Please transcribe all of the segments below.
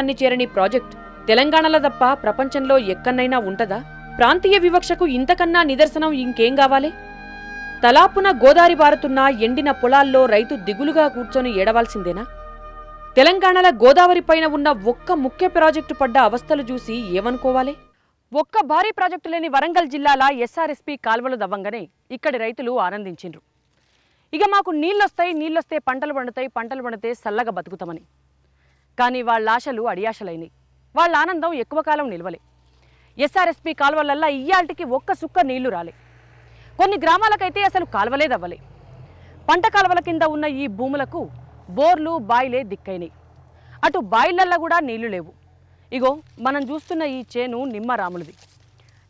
అన్ని చేరని ప్రాజెక్ట్ తెలంగాణలో తప్ప ప్రపంచంలో ఎక్కన్నైనా ఉంటదా? ప్రాంతీయ వివక్షకు ఇంతకన్నా నిదర్శనం ఇంకేం కావాలి? తలాపున గోదారి బారుతున్న ఎండిన పొలాల్లో రైతు దిగులుగా కూర్చొని ఏడవాల్సిందేనా? తెలంగాణలో గోదావరి పైన ఉన్న ఒక్క ముఖ్య ప్రాజెక్టు పడ్డ అవస్థలు చూసి ఏమనుకోవాలి? ఒక్క భారీ ప్రాజెక్టు లేని వరంగల్ జిల్లాల ఎస్ఆర్ఎస్పీ కాల్వలు దవ్వంగానే ఇక్కడి రైతులు ఆనందించిండ్రు. ఇక మాకు నీళ్ళొస్తే పంటలు పండితే సల్లగా బతుకుతామని. కానీ వాళ్ళ ఆశలు అడియాశలైనవి. వాళ్ళ ఆనందం ఎక్కువ కాలం నిలవలే. ఎస్ఆర్ఎస్పీ కాల్వలల్లా ఇయ్యాల్టికి ఒక్క సుక్క నీళ్లు రాలే. కొన్ని గ్రామాలకైతే అసలు కాల్వలే దవ్వలే. పంట కాల్వల కింద ఉన్న ఈ భూములకు బోర్లు బాయిలే దిక్కైనాయి. అటు బాయిలల్లో కూడా నీళ్లు లేవు. ఇగో మనం చూస్తున్న ఈ చేను నిమ్మరాములది.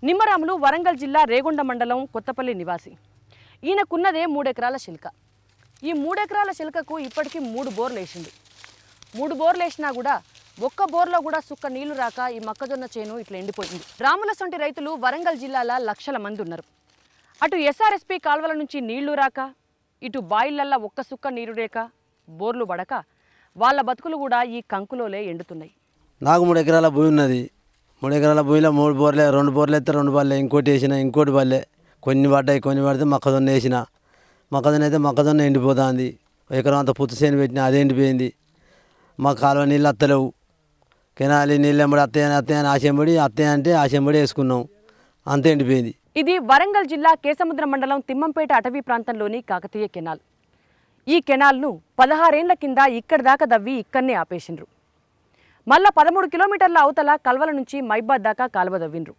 నిమ్మరాములు వరంగల్ జిల్లా రేగొండ మండలం కొత్తపల్లి నివాసి. ఈయనకున్నదే 3 ఎకరాల శిల్క. ఈ 3 ఎకరాల శిల్కకు ఇప్పటికీ 3 బోర్లు వేసింది. 3 బోర్లు వేసినా కూడా ఒక్క బోర్లో కూడా సుక్క నీళ్లు రాక ఈ మొక్కజొన్న చేను ఇట్లా ఎండిపోయింది. రాముల సొంటి రైతులు వరంగల్ జిల్లాల లక్షల మంది ఉన్నారు. అటు ఎస్ఆర్ఎస్పీ కాల్వల నుంచి నీళ్లు రాక, ఇటు బాయిలల్లో ఒక్క సుక్క నీరు రేక, బోర్లు పడక వాళ్ళ బతుకులు కూడా ఈ కంకులోలే ఎండుతున్నాయి. నాకు 3 ఎకరాల భూమి ఉన్నది. 3 ఎకరాల భూమిలో 3 బోర్లే, 2 బోర్లు ఎత్తే 2 బార్లే, ఇంకోటి వేసిన ఇంకోటి బార్లే. కొన్ని పడ్డాయి, కొన్ని పడితే మొక్కజొన్న వేసిన. మొక్కజొన్న అయితే మొక్కజొన్న ఎండిపోతుంది. ఎకరం అంతా పుత్తు చేను పెట్టినా అది ఎండిపోయింది. మా కాలువ నీళ్ళు అత్తలేవు. కెనాలి నీళ్ళు ఎంబడి అత్తయ్యని ఆశంబడి అత్తయ్య ఆశంబడి వేసుకున్నాం, అంతే ఎండిపోయింది. ఇది వరంగల్ జిల్లా కేసముద్రం మండలం తిమ్మంపేట అటవీ ప్రాంతంలోని కాకతీయ కెనాల్. ఈ కెనాల్ను 16 ఏళ్ల కింద ఇక్కడి దాకా దవ్వి ఇక్కడనే ఆపేసిండ్రు. మళ్ళా 13 కిలోమీటర్ల అవతల కల్వల నుంచి మైబాద్ దాకా కాలువ దవ్విండ్రు.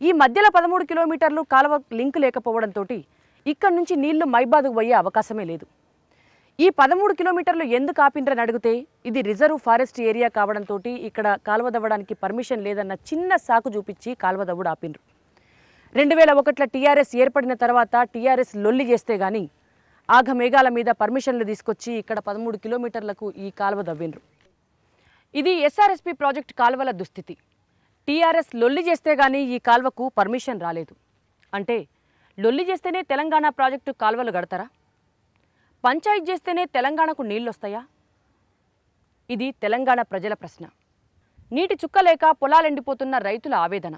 ఈ మధ్యలో 13 కిలోమీటర్లు కాలువ లింక్ లేకపోవడంతో ఇక్కడి నుంచి నీళ్లు మైబాద్కు పోయే అవకాశమే లేదు. ఈ 13 కిలోమీటర్లు ఎందుకు ఆపిండ్రని అడిగితే ఇది రిజర్వ్ ఫారెస్ట్ ఏరియా కావడంతో ఇక్కడ కాలువ దవ్వడానికి పర్మిషన్ లేదన్న చిన్న సాకు చూపించి కాలువ దవ్వుడు ఆపిండ్రు. 2001లో టీఆర్ఎస్ ఏర్పడిన తర్వాత టీఆర్ఎస్ లొల్లి చేస్తే గానీ ఆఘమేఘాల మీద పర్మిషన్లు తీసుకొచ్చి ఇక్కడ 13 కిలోమీటర్లకు ఈ కాలువ దవ్విండ్రు. ఇది ఎస్ఆర్ఎస్పీ ప్రాజెక్టు కాలువల దుస్థితి. టీఆర్ఎస్ లొల్లి చేస్తే గానీ ఈ కాల్వకు పర్మిషన్ రాలేదు. అంటే లొల్లి చేస్తేనే తెలంగాణ ప్రాజెక్టు కాల్వలు గడతారా? పంచాయతీ చేస్తేనే తెలంగాణకు నీళ్ళొస్తాయా? ఇది తెలంగాణ ప్రజల ప్రశ్న. నీటి చుక్కలేక పొలాలెండిపోతున్న రైతుల ఆవేదన.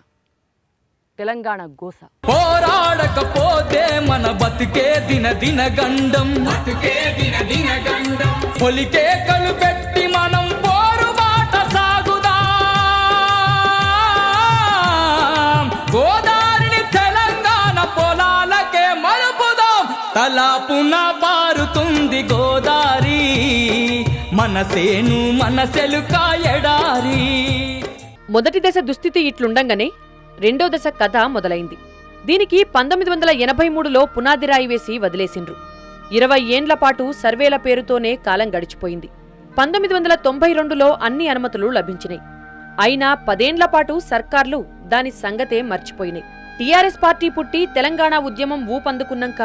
తెలంగాణ గోస. పోరాడకపోతే మన బతుకే దిన గండం, పొలికే కలు పెట్టి మనం పోరుబాట సాగుదాం. గోదావరిని తెలంగాణ పొలాలకే మలుపుదాం. తలాపున బారుతుంది గోదారి, మనసేను మనసెలుక ఎడారి. మొదటి దశ దుస్థితి ఇట్లుండంగానే రెండో దశ కథ మొదలైంది. దీనికి 1983లో పునాదిరాయి వేసి వదిలేసిండ్రు. 20 ఏండ్ల పాటు సర్వేల పేరుతోనే కాలం గడిచిపోయింది. 1992లో అన్ని అనుమతులు లభించినాయి. అయినా 10 ఏండ్ల పాటు సర్కార్లు దాని సంగతే మర్చిపోయినాయి. టీఆర్ఎస్ పార్టీ పుట్టి తెలంగాణ ఉద్యమం ఊపందుకున్నాక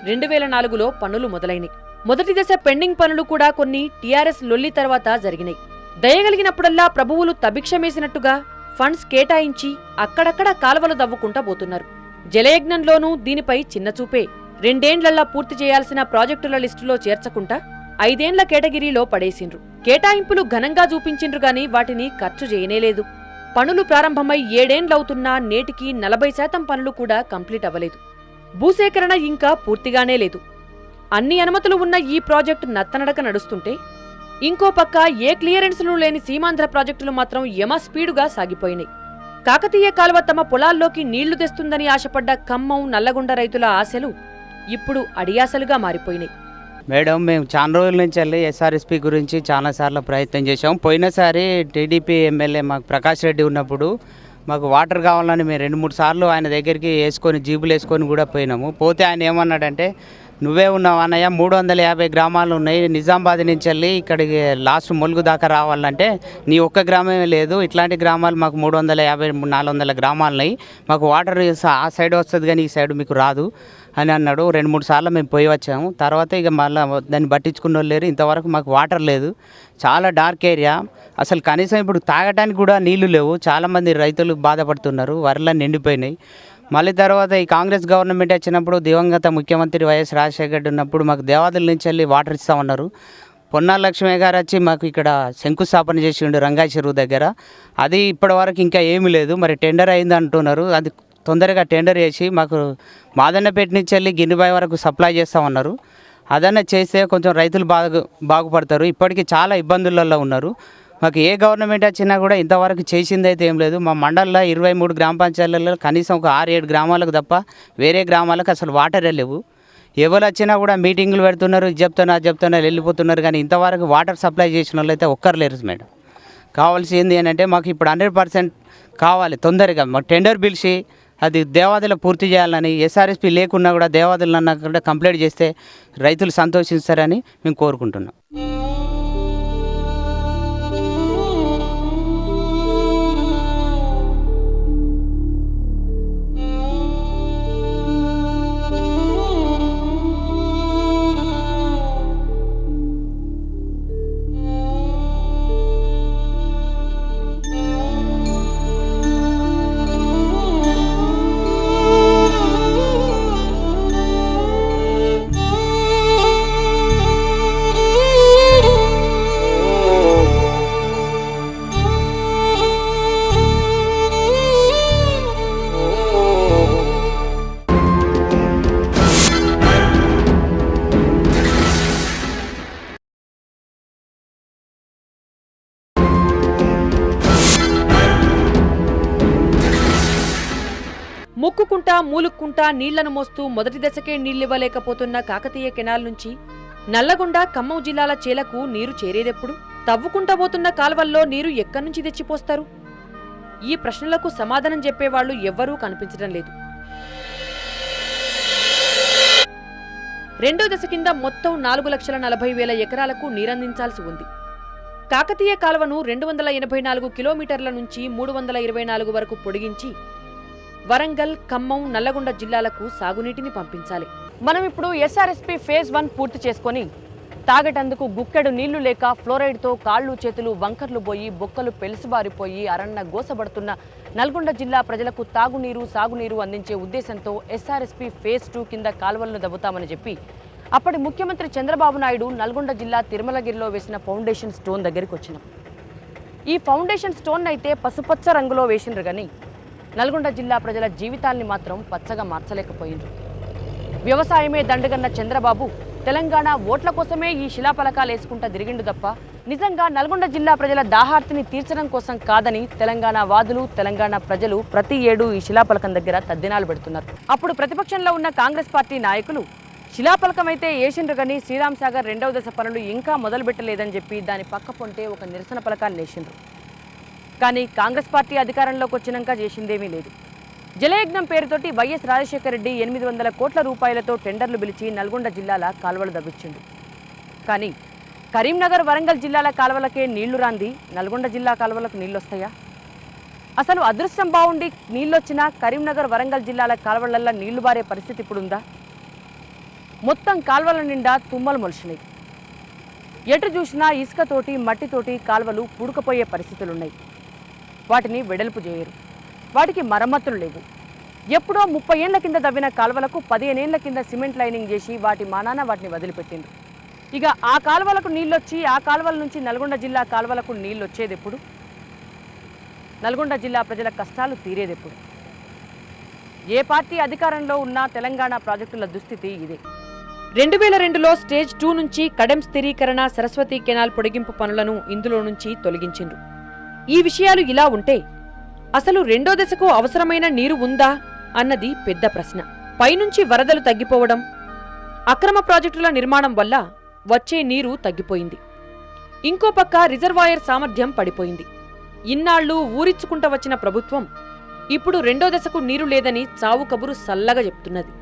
2004లో పనులు మొదలైనాయి. మొదటి దశ పెండింగ్ పనులు కూడా కొన్ని టీఆర్ఎస్ లొల్లి తర్వాత జరిగినాయి. దయగలిగినప్పుడల్లా ప్రభువులు తభిక్షమేసినట్టుగా ఫండ్స్ కేటాయించి అక్కడక్కడ కాలువలు దవ్వుకుంటా పోతున్నారు. జలయజ్ఞంలోనూ దీనిపై చిన్నచూపే. 2 ఏండ్లల్లా పూర్తి చేయాల్సిన ప్రాజెక్టుల లిస్టులో చేర్చకుండా 5 ఏండ్ల కేటగిరీలో పడేసిండ్రు. కేటాయింపులు ఘనంగా చూపించిండ్రు గాని వాటిని ఖర్చు చేయనేలేదు. పనులు ప్రారంభమై 7 ఏండ్లవుతున్నా నేటికి 40% పనులు కూడా కంప్లీట్ అవ్వలేదు. భూసేకరణ ఇంకా పూర్తిగానే లేదు. అన్ని అనుమతులు ఉన్న ఈ ప్రాజెక్టు నత్తనడక నడుస్తుంటే ఇంకో పక్క ఏ క్లియరెన్స్లు లేని సీమాంధ్ర ప్రాజెక్టులు మాత్రం యమ స్పీడుగా సాగిపోయినాయి. కాకతీయ కాలువ తమ పొలాల్లోకి నీళ్లు తెస్తుందని ఆశపడ్డ ఖమ్మం, నల్లగొండ రైతుల ఆశలు ఇప్పుడు అడియాసలుగా మారిపోయినాయి. మేడం, మేము చాలా రోజుల నుంచి వెళ్ళి ఎస్ఆర్ఎస్పీ గురించి చాలాసార్లు ప్రయత్నం చేసాం. పోయినసారి టీడీపీ ఎమ్మెల్యే మాకు ప్రకాష్ రెడ్డి ఉన్నప్పుడు మాకు వాటర్ కావాలని మేము 2-3 సార్లు ఆయన దగ్గరికి జీబులు వేసుకొని కూడా పోయినాము. పోతే ఆయన ఏమన్నాడంటే, నువ్వే ఉన్నావు అన్నయ్య, 350 గ్రామాలు ఉన్నాయి, నిజామాబాద్ నుంచి వెళ్ళి ఇక్కడికి లాస్ట్ ములుగు దాకా రావాలంటే నీ ఒక్క గ్రామమే లేదు, ఇట్లాంటి గ్రామాలు మాకు 350-400 గ్రామాలు ఉన్నాయి, మాకు వాటర్ ఆ సైడ్ వస్తుంది కానీ ఈ సైడ్ మీకు రాదు అని అన్నాడు. 2-3 సార్లు మేము పోయి వచ్చాము. తర్వాత ఇక మళ్ళీ దాన్ని పట్టించుకున్న వాళ్ళు లేరు. ఇంతవరకు మాకు వాటర్ లేదు. చాలా డార్క్ ఏరియా. అసలు కనీసం ఇప్పుడు తాగడానికి కూడా నీళ్లు లేవు. చాలామంది రైతులు బాధపడుతున్నారు. వరలన్నీ నిండిపోయినాయి. మళ్ళీ తర్వాత ఈ కాంగ్రెస్ గవర్నమెంట్ వచ్చినప్పుడు దివంగత ముఖ్యమంత్రి వైఎస్ రాజశేఖర్ రెడ్డి ఉన్నప్పుడు మాకు దేవాదుల నుంచి వెళ్ళి వాటర్ ఇస్తామన్నారు. పొన్నాల లక్ష్మయ్య గారు వచ్చి మాకు ఇక్కడ శంకుస్థాపన చేసిండు రంగా చెరువు దగ్గర. అది ఇప్పటివరకు ఇంకా ఏమీ లేదు. మరి టెండర్ అయింది అంటున్నారు. అది తొందరగా టెండర్ చేసి మాకు మాదన్నపేట నుంచి వెళ్ళి గిన్నెబాయి వరకు సప్లై చేస్తామన్నారు. అదన్నా చేస్తే కొంచెం రైతులు బాగుపడతారు. ఇప్పటికీ చాలా ఇబ్బందులలో ఉన్నారు. మాకు ఏ గవర్నమెంట్ వచ్చినా కూడా ఇంతవరకు చేసింది అయితే ఏం లేదు. మా మండలంలో 23 గ్రామ పంచాయతీలలో కనీసం ఒక 6-7 గ్రామాలకు తప్ప వేరే గ్రామాలకు అసలు వాటరే లేవు. ఎవరు వచ్చినా కూడా మీటింగులు పెడుతున్నారు, ఇది చెప్తున్నారు వెళ్ళిపోతున్నారు. కానీ ఇంతవరకు వాటర్ సప్లై చేసిన వాళ్ళు అయితే ఒక్కరు లేరు మేడం. కావాల్సింది ఏంటంటే మాకు ఇప్పుడు 100% కావాలి. తొందరగా మాకు టెండర్ పిలిచి అది దేవాదులు పూర్తి చేయాలని, ఎస్ఆర్ఎస్పి లేకున్నా కూడా దేవాదులు అన్నా కూడా కంప్లీట్ చేస్తే రైతులు సంతోషిస్తారని మేము కోరుకుంటున్నాం. ముక్కుకుంటా మూలుక్కుంటా నీళ్లను మోస్తూ మొదటి దశకే నీళ్లివ్వలేకపోతున్న కాకతీయ కెనాల్ నుంచి నల్లగొండ ఖమ్మం జిల్లాల చేలకు నీరు చేరేదెప్పుడు? తవ్వుకుంటా పోతున్న కాల్వల్లో నీరు ఎక్కడ్నుంచి తెచ్చిపోస్తారు? ఈ ప్రశ్నలకు సమాధానం చెప్పేవాళ్లు ఎవ్వరూ కనిపించడం లేదు. రెండో దశ కింద మొత్తం 4,40,40,000 ఎకరాలకు నీరందించాల్సి ఉంది. కాకతీయ కాల్వను 284 కిలోమీటర్ల నుంచి 324 వరకు పొడిగించి వరంగల్, ఖమ్మం, నల్లగొండ జిల్లాలకు సాగునీటిని పంపించాలి. మనం ఇప్పుడు ఎస్ఆర్ఎస్పి ఫేజ్ 1 పూర్తి చేసుకుని తాగటందుకు గుక్కెడు నీళ్లు లేక ఫ్లోరైడ్తో కాళ్ళు చేతులు వంకర్లు పోయి బొక్కలు పెలుసుబారిపోయి అరన్న గోసబడుతున్న నల్గొండ జిల్లా ప్రజలకు తాగునీరు, సాగునీరు అందించే ఉద్దేశంతో ఎస్ఆర్ఎస్పి ఫేజ్ 2 కింద కాల్వలను దవ్వుతామని చెప్పి అప్పటి ముఖ్యమంత్రి చంద్రబాబు నాయుడు నల్గొండ జిల్లా తిరుమలగిరిలో వేసిన ఫౌండేషన్ స్టోన్ దగ్గరికి వచ్చినాం. ఈ ఫౌండేషన్ స్టోన్ అయితే పసుపచ్చ రంగులో వేసినారు కానీ నల్గొండ జిల్లా ప్రజల జీవితాల్ని మాత్రం పచ్చగా మార్చలేకపోయిండ్రు. వ్యవసాయమే దండగన్న చంద్రబాబు తెలంగాణ ఓట్ల కోసమే ఈ శిలాఫలకాలు వేసుకుంటా తిరిగిండు తప్ప నిజంగా నల్గొండ జిల్లా ప్రజల దాహార్తిని తీర్చడం కోసం కాదని తెలంగాణ వాదులు, తెలంగాణ ప్రజలు ప్రతి ఏడు ఈ శిలాఫలకం దగ్గర తద్దినాలు పెడుతున్నారు. అప్పుడు ప్రతిపక్షంలో ఉన్న కాంగ్రెస్ పార్టీ నాయకులు శిలాఫలకం అయితే వేసిండ్రు కానీ శ్రీరామ్ సాగర్ 2వ దశ పనులు ఇంకా మొదలుపెట్టలేదని చెప్పి దాని పక్క పొంటే ఒక నిరసన ఫలకాలు వేసిండ్రు. కానీ కాంగ్రెస్ పార్టీ అధికారంలోకి వచ్చినాక చేసిందేమీ లేదు. జలయజ్ఞం పేరుతోటి వైఎస్ రాజశేఖర రెడ్డి 800 కోట్ల రూపాయలతో టెండర్లు పిలిచి నల్గొండ జిల్లాల కాల్వలు దవ్వించిండు. కానీ కరీంనగర్, వరంగల్ జిల్లాల కాల్వలకే నీళ్లు రాంది నల్గొండ జిల్లా కాల్వలకు నీళ్ళొస్తాయా? అసలు అదృష్టం బాగుండి నీళ్ళొచ్చినా కరీంనగర్, వరంగల్ జిల్లాల కాల్వలల్లో నీళ్లు బారే పరిస్థితి ఇప్పుడుందా? మొత్తం కాల్వల నిండా తుమ్మలు మొలిచినాయి. ఎటు చూసినా ఇసుకతోటి, మట్టితోటి కాల్వలు పూడుకపోయే పరిస్థితులున్నాయి. వాటిని వెడల్పు చేయరు, వాటికి మరమ్మతులు లేవు. ఎప్పుడో 30 ఏళ్ల కింద దవ్విన కాల్వలకు 15 ఏళ్ల కింద సిమెంట్ లైనింగ్ చేసి వాటి మానాన వాటిని వదిలిపెట్టిండ్రు. ఇక ఆ కాల్వలకు నీళ్ళొచ్చి ఆ కాల్వల నుంచి నల్గొండ జిల్లా కాల్వలకు నీళ్ళొచ్చేదెప్పుడు? నల్గొండ జిల్లా ప్రజల కష్టాలు తీరేదెప్పుడు? ఏ పార్టీ అధికారంలో ఉన్నా తెలంగాణ ప్రాజెక్టుల దుస్థితి ఇదే. 2002లో స్టేజ్ 2 నుంచి కడెం స్థిరీకరణ, సరస్వతి కెనాల్ పొడిగింపు పనులను ఇందులో నుంచి తొలగించిండ్రు. ఈ విషయాలు ఇలా ఉంటే అసలు రెండో దశకు అవసరమైన నీరు ఉందా అన్నది పెద్ద ప్రశ్న. పైనుంచి వరదలు తగ్గిపోవడం, అక్రమ ప్రాజెక్టుల నిర్మాణం వల్ల వచ్చే నీరు తగ్గిపోయింది. ఇంకో పక్క రిజర్వాయర్ సామర్థ్యం పడిపోయింది. ఇన్నాళ్లు ఊరిచ్చుకుంటూ వచ్చిన ప్రభుత్వం ఇప్పుడు రెండో దశకు నీరు లేదని చావు కబురు సల్లగా చెప్తున్నది.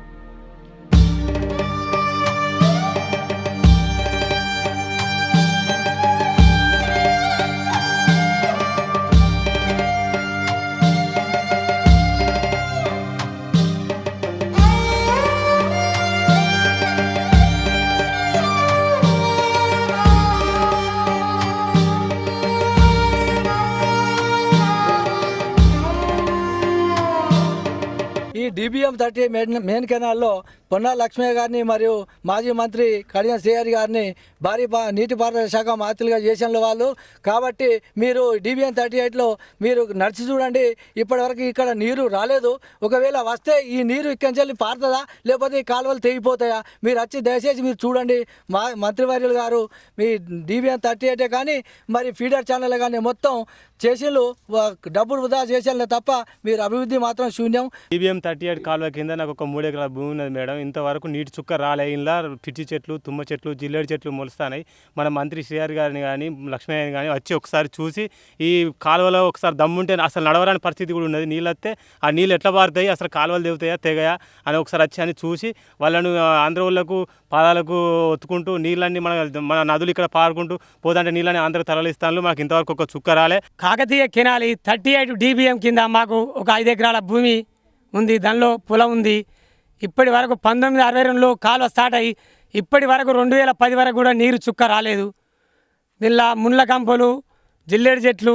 ఈ DBM 30 మెయిన్ కెనాల్లో పొన్నా లక్ష్మయ్య గారిని మరియు మాజీ మంత్రి కడియం శ్రీహరి గారిని భారీ నీటిపారుదల శాఖ మంత్రులుగా చేసిన వాళ్ళు కాబట్టి మీరు DBM 38లో మీరు నడిచి చూడండి. ఇప్పటివరకు ఇక్కడ నీరు రాలేదు. ఒకవేళ వస్తే ఈ నీరు ఇక్కడి నుంచి పారుతుందా లేకపోతే ఈ కాలువలు తెగిపోతాయా? మీరు వచ్చి దయచేసి మీరు చూడండి. మా మంత్రివర్యులు గారు మీ DBM 38 కానీ మరి ఫీడర్ ఛానల్ కానీ మొత్తం చేసిళ్ళు డబ్బులు వృధా చేసేళ్ళే తప్ప మీరు అభివృద్ధి మాత్రం శూన్యం. DBM 38 కాలువ కింద నాకు ఒక 3 ఎకరాల భూమి ఉన్నది మేడం. ఇంతవరకు నీటి చుక్క రాలే. ఇలా పిచ్చి చెట్లు, తుమ్మ చెట్లు, జిల్లేడు చెట్లు మొలుస్తున్నాయి. మన మంత్రి శ్రీహరి గారిని కానీ లక్ష్మయ్యని కానీ వచ్చి ఒకసారి చూసి ఈ కాలువలో ఒకసారి దమ్ముంటే అసలు నడవరాని పరిస్థితి కూడా ఉన్నది. నీళ్ళు వస్తే ఆ నీళ్ళు ఎట్లా పారుతాయి, అసలు కాలువలు దిగుతాయా తెగయా అని ఒకసారి వచ్చి అని చూసి వాళ్ళను ఆంధ్రోళ్ళకు పాదాలకు ఒత్తుకుంటూ నీళ్ళన్నీ మన నదులు ఇక్కడ పారుకుంటూ పోదంటే నీళ్ళని ఆంధ్ర తరలిస్తాను. మాకు ఇంతవరకు ఒక చుక్క రాలే. కాకతీయ కెనాలి 38 DBM కింద మాకు ఒక 5 ఎకరాల భూమి ఉంది. దానిలో పొలం ఉంది. ఇప్పటి వరకు 1962లో కాలువ స్టార్ట్ అయ్యి ఇప్పటి వరకు 2010 వరకు కూడా నీరు చుక్క రాలేదు. దీనిలో ముళ్ళ కంపలు, జిల్లేడు చెట్లు,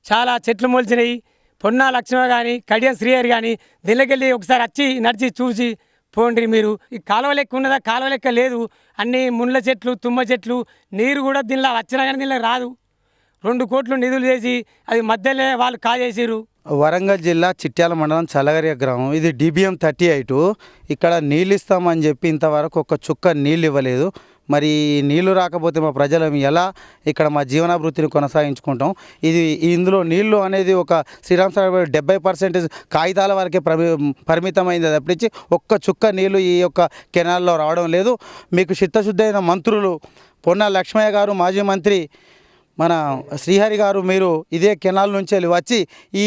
చాలా చెట్లు మొలిచినాయి. పొన్నా లక్ష్మణ కానీ కడియం శ్రీహరి కానీ దీనికెళ్ళి ఒకసారి వచ్చి నడిచి చూసి పోండి. మీరు ఈ కాలువ లెక్క ఉన్నదా? కాలువ లెక్క లేదు. అన్ని ముళ్ళ చెట్లు, తుమ్మ చెట్లు, నీరు కూడా దీనిలో వచ్చినా కానీ దీనిలో రాదు. 2 కోట్లు నిధులు చేసి అది మధ్యలో వాళ్ళు కాజేసారు. వరంగల్ జిల్లా చిట్యాల మండలం చల్లగరియ గ్రామం. ఇది DBM 38. ఇక్కడ నీళ్ళు ఇస్తామని చెప్పి ఇంతవరకు ఒక చుక్క నీళ్ళు ఇవ్వలేదు. మరి నీళ్లు రాకపోతే మా ప్రజలు ఎలా ఇక్కడ మా జీవనాభివృద్ధిని కొనసాగించుకుంటాం? ఇందులో నీళ్లు అనేది ఒక శ్రీరామ్ సాగర్ 70% కాగితాల వరకే పరిమితమైంది తప్పించి ఒక్క చుక్క నీళ్లు ఈ యొక్క కెనాల్లో రావడం లేదు. మీకు చిత్తశుద్ధైన మంత్రులు పొన్నా లక్ష్మయ్య గారు, మాజీ మంత్రి మన శ్రీహరి గారు, మీరు ఇదే కెనాల్ నుంచి వచ్చి ఈ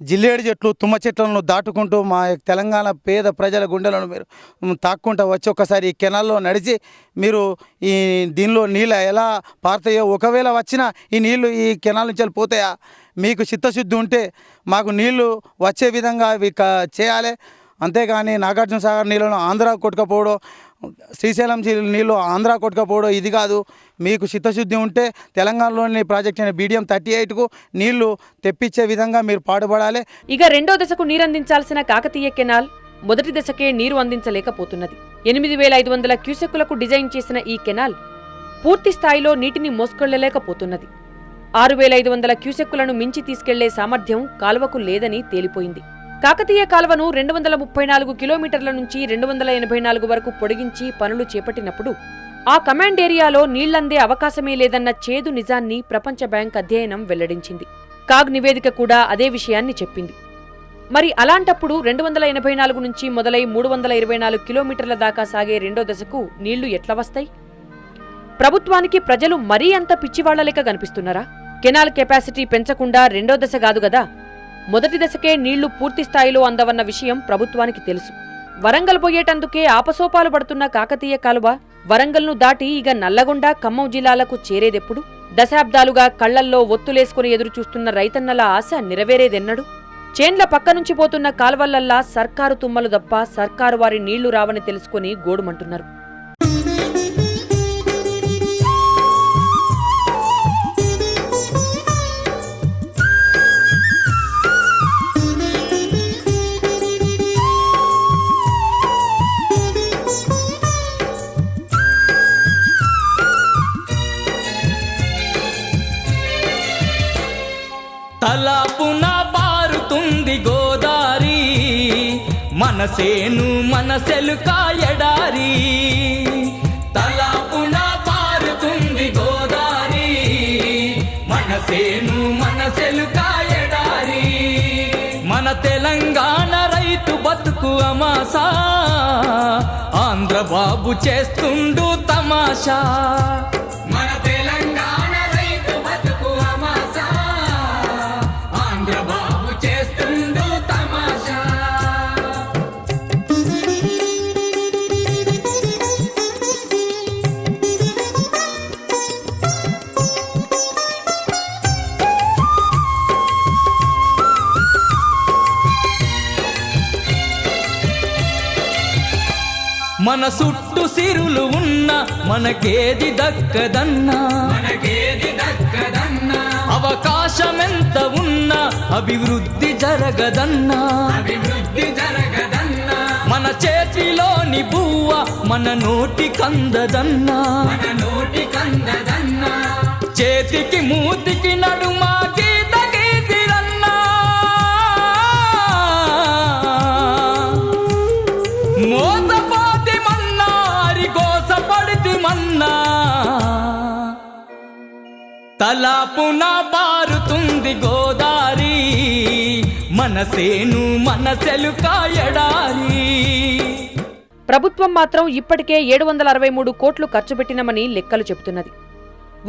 జిల్లేడు చెట్లు, తుమ్మ చెట్లను దాటుకుంటూ మా తెలంగాణ పేద ప్రజల గుండెలను మీరు తాక్కుంటూ వచ్చి ఒకసారి ఈ కెనాల్లో నడిచి మీరు ఈ దీనిలో నీళ్ళు ఎలా పారుతాయో, ఒకవేళ వచ్చినా ఈ నీళ్లు ఈ కెనాల్ నుంచి పోతాయా? మీకు చిత్తశుద్ధి ఉంటే మాకు నీళ్లు వచ్చే విధంగా అవి చేయాలి. అంతేగాని నాగార్జున సాగర్ నీళ్ళను ఆంధ్ర కొట్టుకపోవడం, శ్రీశైలం నీళ్ళు ఆంధ్ర కొట్టుకపోవడం ఇది కాదు. మీకు చిత్తశుద్ధి ఉంటే తెలంగాణలోని ప్రాజెక్ట్ అయిన BDM 38కు నీళ్లు తెప్పించే విధంగా మీరు పాటుపడాలి. ఇక రెండో దశకు నీరందించాల్సిన కాకతీయ కెనాల్ మొదటి దశకే నీరు అందించలేకపోతున్నది. 8500 క్యూసెక్కులకు డిజైన్ చేసిన ఈ కెనాల్ పూర్తి స్థాయిలో నీటిని మోసుకెళ్లలేకపోతున్నది. 6500 క్యూసెక్కులను మించి తీసుకెళ్లే సామర్థ్యం కాలువకు లేదని తేలిపోయింది. కాకతీయ కాలువను 234 కిలోమీటర్ల నుంచి 284 వరకు పొడిగించి పనులు చేపట్టినప్పుడు ఆ కమాండ్ ఏరియాలో నీళ్లందే అవకాశమే లేదన్న చేదు నిజాన్ని ప్రపంచ బ్యాంక్ అధ్యయనం వెల్లడించింది. కాగ్ నివేదిక కూడా అదే విషయాన్ని చెప్పింది. మరి అలాంటప్పుడు 284 నుంచి మొదలై 324 కిలోమీటర్ల దాకా సాగే రెండో దశకు నీళ్లు ఎట్లా వస్తాయి? ప్రభుత్వానికి ప్రజలు మరీ అంత పిచ్చివాళ్లలేక కనిపిస్తున్నారా? కెనాల్ కెపాసిటీ పెంచకుండా రెండో దశ కాదు గదా, మొదటి దశకే నీళ్లు పూర్తి స్థాయిలో అందవన్న విషయం ప్రభుత్వానికి తెలుసు. వరంగల్ పోయేటందుకే ఆపసోపాలు పడుతున్న కాకతీయ కాలువ వరంగల్ను దాటి ఇక నల్లగొండ, ఖమ్మం జిల్లాలకు చేరేదెప్పుడు? దశాబ్దాలుగా కళ్లల్లో ఒత్తులేసుకుని ఎదురుచూస్తున్న రైతన్నల ఆశ నెరవేరేదెన్నడు? చేన్ల పక్కనుంచి పోతున్న కాల్వలల్లా సర్కారు తుమ్మలు తప్ప సర్కారు వారి నీళ్లు రావని తెలుసుకుని గోడుమంటున్నారు. తలాపున పారుతుంది గోదారి, మనసేను మనసెలుక ఎడారి. తలాపున పారుతుంది గోదారి, మనసేను మనసెలుక ఎడారి. మన తెలంగాణ రైతు బతుకు అమాసా, ఆంధ్ర బాబు చేస్తుండు తమాషా. మన తెలంగాణ రైతు బతుకు అమాసా, ఆంధ్ర బాబు చేస్తుండు తమాషా. మన చుట్టూ సిరులు ఉన్న మనకేది దక్కదన్నా, అవకాశమెంత ఉన్నా అభివృద్ధి జరగదన్నా మన చేతిలోని బువ్వ మన నోటి కందదన్నా చేతికి మూతికి నడుమా గీత గీతిరన్నా మోసపోతి మన్నారి గోసపడితి మన్నా తలాపున బారుతుంది గోదారి మనసేను మనసెలుకా ఎడారి. ప్రభుత్వం మాత్రం ఇప్పటికే 763 కోట్లు ఖర్చు పెట్టినమని లెక్కలు చెబుతున్నది.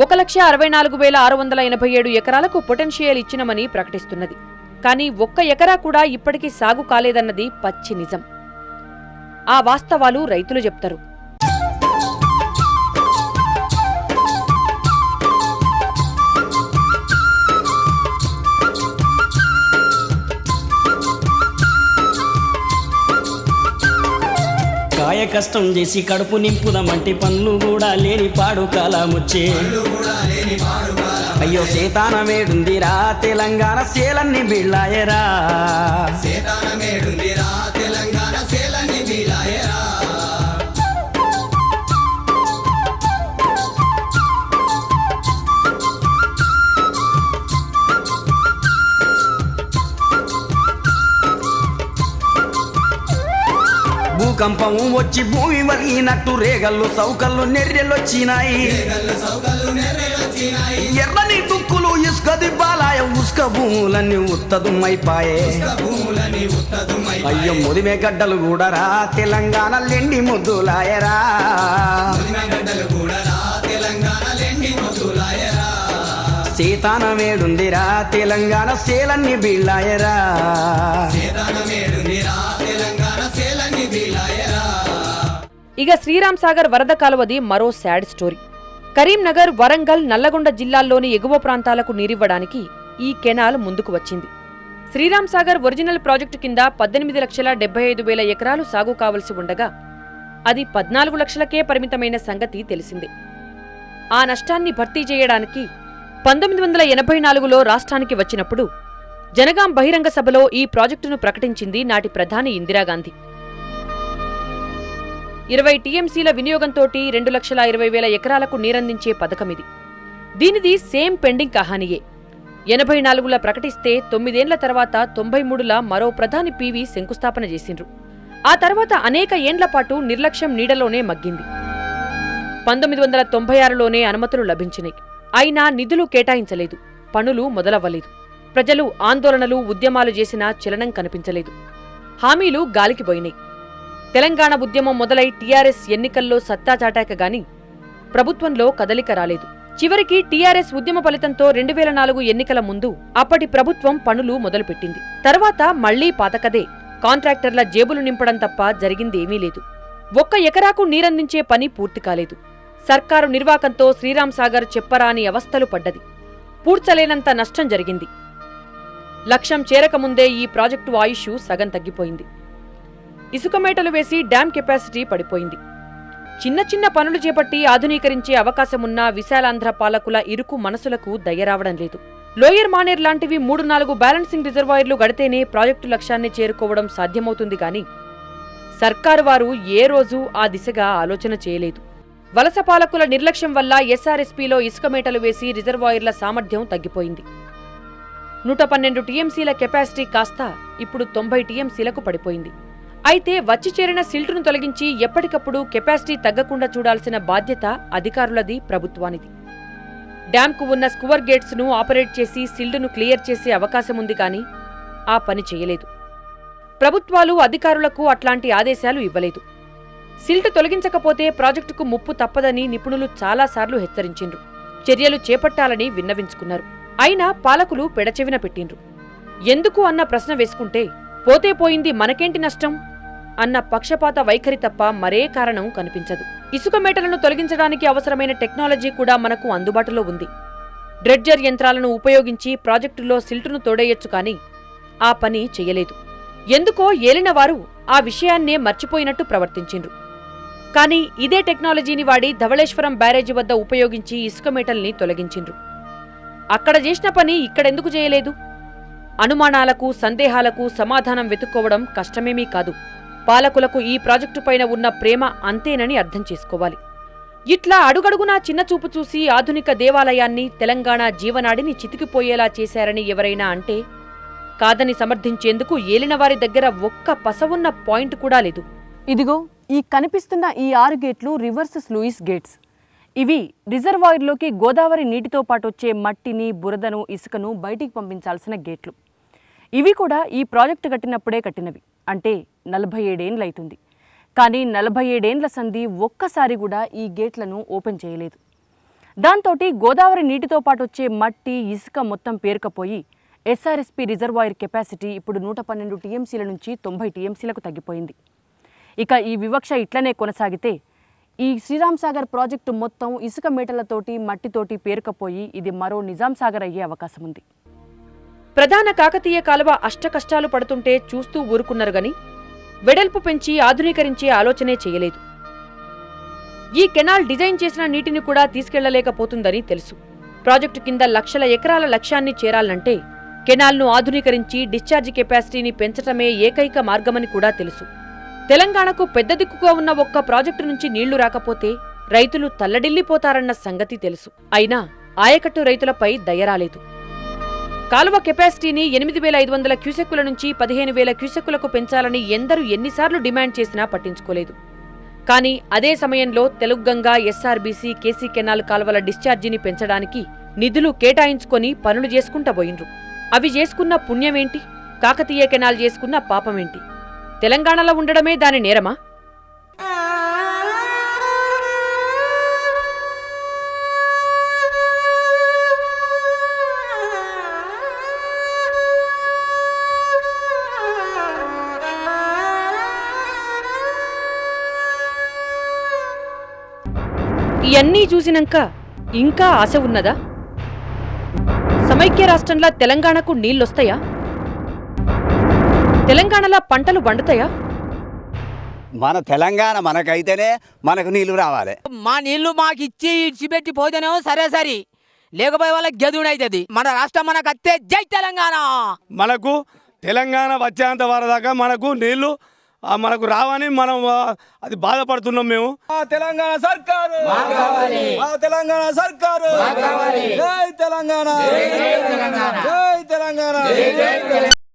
1,64,687 ఎకరాలకు పొటెన్షియల్ ఇచ్చినమని ప్రకటిస్తున్నది. కానీ ఒక్క ఎకరా కూడా ఇప్పటికీ సాగు కాలేదన్నది పచ్చి నిజం. ఆ వాస్తవాలు రైతులు చెప్తారు. కాయ కష్టం చేసి కడుపు నింపుదమంటే పనులు కూడా లేని పాడు కాలముచ్చే. అయ్యో సేతానమేడుందిరా తెలంగాణ సేలన్ని బిళ్ళాయరా. భూకంపం వచ్చి భూమి వలిగినట్టు రేగళ్ళు సౌకళ్ళు నెర్రెలొచ్చినాయి. ఎర్రని దుక్కులు ఇసుక దిబ్బాలాయ ఉసుక భూములన్నీ ఉత్తదుమైపాయే. అయ్యో ముదిమే గడ్డలు కూడా రా తెలంగాణ లెండి ముద్దులాయరా. సీతానమేడుందిరా తెలంగాణ సేలన్ని బిళ్ళాయరా. ఇక శ్రీరామ్ సాగర్ వరద కాలువది మరో శాడ్ స్టోరీ. కరీంనగర్, వరంగల్, నల్లగొండ జిల్లాల్లోని ఎగువ ప్రాంతాలకు నీరివ్వడానికి ఈ కెనాల్ ముందుకు వచ్చింది. శ్రీరామ్ సాగర్ ఒరిజినల్ ప్రాజెక్టు కింద 18,75,000 ఎకరాలు సాగు కావలసి ఉండగా అది 14 లక్షలకే పరిమితమైన సంగతి తెలిసిందే. ఆ నష్టాన్ని భర్తీ చేయడానికి 1984లో రాష్ట్రానికి వచ్చినప్పుడు జనగాం బహిరంగ సభలో ఈ ప్రాజెక్టును ప్రకటించింది నాటి ప్రధాని ఇందిరాగాంధీ. 20 టీఎంసీల వినియోగంతో 2,20,000 ఎకరాలకు నీరందించే పథకమిది. దీనిది సేమ్ పెండింగ్ కహానీయే. 84ల ప్రకటిస్తే 9 ఏండ్ల తర్వాత 93ల మరో ప్రధాని పివి శంకుస్థాపన చేసిండ్రు. ఆ తర్వాత అనేక ఏండ్ల పాటు నిర్లక్ష్యం నీడలోనే మగ్గింది. 1996లోనే అనుమతులు లభించినాయి. అయినా నిధులు కేటాయించలేదు, పనులు మొదలవ్వలేదు. ప్రజలు ఆందోళనలు, ఉద్యమాలు చేసినా చలనం కనిపించలేదు. హామీలు గాలికి పోయినాయి. తెలంగాణ ఉద్యమం మొదలై టీఆర్ఎస్ ఎన్నికల్లో సత్తా చాటాక గాని ప్రభుత్వంలో కదలిక రాలేదు. చివరికి టీఆర్ఎస్ ఉద్యమ ఫలితంతో 2004 ఎన్నికల ముందు అప్పటి ప్రభుత్వం పనులు మొదలుపెట్టింది. తర్వాత మళ్లీ పాతకదే, కాంట్రాక్టర్ల జేబులు నింపడం తప్ప జరిగిందేమీ లేదు. ఒక్క ఎకరాకు నీరందించే పని పూర్తి కాలేదు. సర్కారు నిర్వాకంతో శ్రీరామ్ సాగర్ చెప్పరాని అవస్థలు పడ్డది. పూడ్చలేనంత నష్టం జరిగింది. లక్ష్యం చేరకముందే ఈ ప్రాజెక్టు ఆయుష్ సగం తగ్గిపోయింది. ఇసుక మేటలు వేసి డ్యాం కెపాసిటీ పడిపోయింది. చిన్న చిన్న పనులు చేపట్టి ఆధునీకరించే అవకాశమున్నా విశాలాంధ్ర పాలకుల ఇరుకు మనసులకు దయ్యరావడం లేదు. లోయర్ మానేర్ లాంటివి 3-4 బ్యాలెన్సింగ్ రిజర్వాయర్లు గడితేనే ప్రాజెక్టు లక్ష్యాన్ని చేరుకోవడం సాధ్యమవుతుంది గాని సర్కారు వారు ఏ రోజూ ఆ దిశగా ఆలోచన చేయలేదు. వలస పాలకుల నిర్లక్ష్యం వల్ల ఎస్ఆర్ఎస్పీలో ఇసుక మేటలు వేసి రిజర్వాయర్ల సామర్థ్యం తగ్గిపోయింది. 112 టీఎంసీల కెపాసిటీ కాస్త ఇప్పుడు 90 టీఎంసీలకు పడిపోయింది. అయితే వచ్చి చేరిన సిల్టును తొలగించి ఎప్పటికప్పుడు కెపాసిటీ తగ్గకుండా చూడాల్సిన బాధ్యత అధికారులది, ప్రభుత్వానిది. డ్యాంకు ఉన్న స్కువర్ గేట్స్ను ఆపరేట్ చేసి సిల్టును క్లియర్ చేసే అవకాశముంది కానీ ఆ పని చేయలేదు. ప్రభుత్వాలు అధికారులకు అట్లాంటి ఆదేశాలు ఇవ్వలేదు. సిల్టు తొలగించకపోతే ప్రాజెక్టుకు ముప్పు తప్పదని నిపుణులు చాలాసార్లు హెచ్చరించిండ్రు. చర్యలు చేపట్టాలని విన్నవించుకున్నారు. అయినా పాలకులు పెడచెవిన పెట్టిండ్రు. ఎందుకు అన్న ప్రశ్న వేసుకుంటే పోతే పోయింది, మనకేంటి నష్టం అన్న పక్షపాత వైఖరి తప్ప మరే కారణం కనిపించదు. ఇసుక మేటలను తొలగించడానికి అవసరమైన టెక్నాలజీ కూడా మనకు అందుబాటులో ఉంది. డ్రెడ్జర్ యంత్రాలను ఉపయోగించి ప్రాజెక్టులో సిల్టును తోడేయొచ్చు కానీ ఆ పని చెయ్యలేదు. ఎందుకో ఏలినవారు ఆ విషయాన్నే మర్చిపోయినట్టు ప్రవర్తించిండ్రు. కానీ ఇదే టెక్నాలజీని వాడి ధవళేశ్వరం బ్యారేజీ వద్ద ఉపయోగించి ఇసుక మేటల్ని తొలగించిండ్రు. అక్కడ చేసిన పని ఇక్కడెందుకు చేయలేదు? అనుమానాలకు సందేహాలకు సమాధానం వెతుక్కోవడం కష్టమేమీ కాదు. పాలకులకు ఈ ప్రాజెక్టుపైన ఉన్న ప్రేమ అంతేనని అర్థం చేసుకోవాలి. ఇట్లా అడుగడుగునా చిన్నచూపు చూసి ఆధునిక దేవాలయాన్ని, తెలంగాణ జీవనాడిని చితికిపోయేలా చేశారని ఎవరైనా అంటే కాదని సమర్థించేందుకు ఏలినవారి దగ్గర ఒక్క పసవున్న పాయింట్ కూడా లేదు. ఇదిగో ఈ కనిపిస్తున్న ఈ 6 గేట్లు రివర్స్ స్లూయిస్ గేట్స్. ఇవి రిజర్వాయర్లోకి గోదావరి నీటితో పాటు వచ్చే మట్టిని, బురదను, ఇసుకను బయటికి పంపించాల్సిన గేట్లు. ఇవి కూడా ఈ ప్రాజెక్టు కట్టినప్పుడే కట్టినవి. అంటే 47 ఏండ్లైతుంది. కానీ 47 ఏండ్ల సంధి ఒక్కసారి కూడా ఈ గేట్లను ఓపెన్ చేయలేదు. దాంతోటి గోదావరి నీటితో పాటు వచ్చే మట్టి, ఇసుక మొత్తం పేరుకపోయి ఎస్ఆర్ఎస్పీ రిజర్వాయర్ కెపాసిటీ ఇప్పుడు 112 టీఎంసీల నుంచి 90 టీఎంసీలకు తగ్గిపోయింది. ఇక ఈ వివక్ష ఇట్లనే కొనసాగితే ఈ శ్రీరామ్ సాగర్ ప్రాజెక్టు మొత్తం ఇసుక మేటలతోటి, మట్టితోటి పేరుకపోయి ఇది మరో నిజాం సాగర్ అయ్యే అవకాశం ఉంది. ప్రధాన కాకతీయ కాలువ అష్టకష్టాలు పడుతుంటే చూస్తూ ఊరుకున్నారు గని వెడల్పు పెంచి ఆధునీకరించే ఆలోచనే చేయలేదు. ఈ కెనాల్ డిజైన్ చేసిన నీటిని కూడా తీసుకెళ్లలేకపోతుందని తెలుసు. ప్రాజెక్టు కింద లక్షల ఎకరాల లక్ష్యాన్ని చేరాలంటే కెనాల్ను ఆధునీకరించి డిశ్చార్జ్ కెపాసిటీని పెంచటమే ఏకైక మార్గమని కూడా తెలుసు. తెలంగాణకు పెద్ద దిక్కుగా ఉన్న ఒక్క ప్రాజెక్టు నుంచి నీళ్లు రాకపోతే రైతులు తల్లడిల్లిపోతారన్న సంగతి తెలుసు. అయినా ఆయకట్టు రైతులపై దయరాలేదు. కాలువ కెపాసిటీని 8,500 క్యూసెక్కుల నుంచి 15,000 క్యూసెక్కులకు పెంచాలని ఎందరూ ఎన్నిసార్లు డిమాండ్ చేసినా పట్టించుకోలేదు. కానీ అదే సమయంలో తెలుగంగా, ఎస్ఆర్బీసీ, కేసీ కెనాల్ కాలువల డిశ్చార్జిని పెంచడానికి నిధులు కేటాయించుకొని పనులు చేసుకుంటా పోయిండ్రు. అవి చేసుకున్న పుణ్యమేంటి? కాకతీయ కెనాల్ చేసుకున్న పాపమేంటి? తెలంగాణలో ఉండడమే దాని నేరమా? ఇవన్నీ చూసినాక ఇంకా ఆశ ఉన్నదా? సమైక్య రాష్ట్రంలో తెలంగాణకు నీళ్లొస్తాయా? తెలంగాణలో పంటలు పండుతాయా? మన తెలంగాణ మనకైతేనే మనకు నీళ్లు రావాలి. మా నీళ్లు మాకు ఇచ్చి ఇచ్చిపెట్టి పోతేనేమో సరే లేకపోయే వాళ్ళకి గదుడైతుంది. మన రాష్ట్రం మనకు అత్తే జై తెలంగాణ. మనకు తెలంగాణ వచ్చేంత వరదాకా మనకు నీళ్లు మనకు రావని మనం అది బాధపడుతున్నాం మేము. తెలంగాణ సర్కారు, తెలంగాణ సర్కారు, జై తెలంగాణ, జై తెలంగాణ.